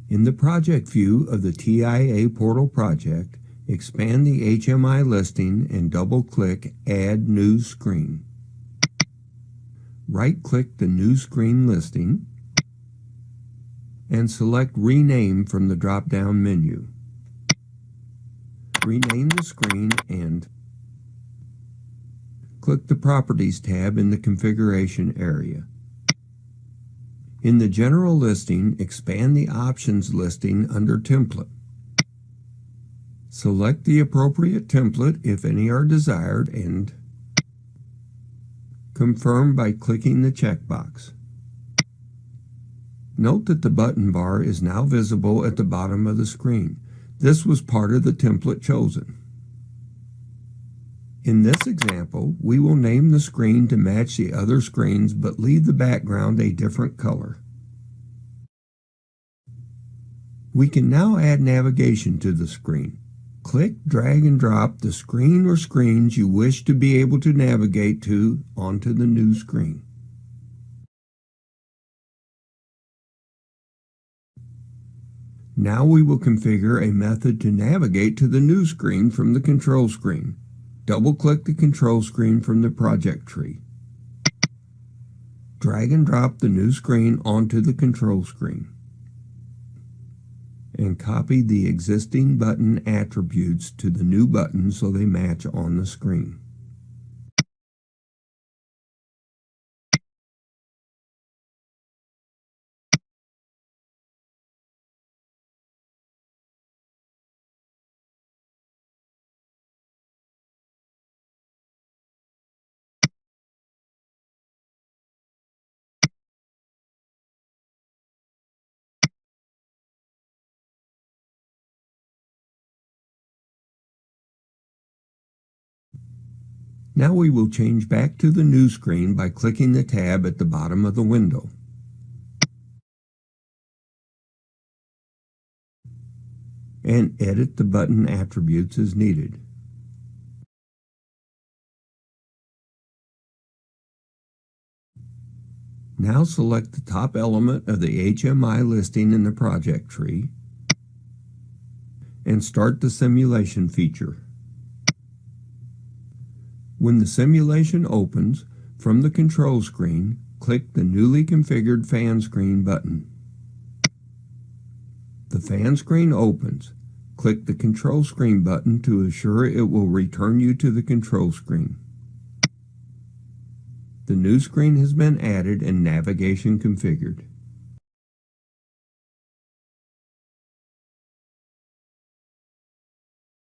In the project view of the TIA Portal project, expand the HMI listing and double-click Add New Screen. Right-click the New Screen listing and select Rename from the drop-down menu. Rename the screen and click the Properties tab in the Configuration area. In the General listing, expand the Options listing under Template. Select the appropriate template if any are desired and confirm by clicking the checkbox. Note that the button bar is now visible at the bottom of the screen. This was part of the template chosen. In this example, we will name the screen to match the other screens but leave the background a different color. We can now add navigation to the screen. Click, drag, and drop the screen or screens you wish to be able to navigate to onto the new screen. Now we will configure a method to navigate to the new screen from the control screen. Double-click the control screen from the project tree. Drag and drop the new screen onto the control screen. And copy the existing button attributes to the new button so they match on the screen. Now we will change back to the new screen by clicking the tab at the bottom of the window. And edit the button attributes as needed. Now select the top element of the HMI listing in the project tree and start the simulation feature. When the simulation opens, from the control screen, click the newly configured fan screen button. The fan screen opens. Click the control screen button to assure it will return you to the control screen. The new screen has been added and navigation configured.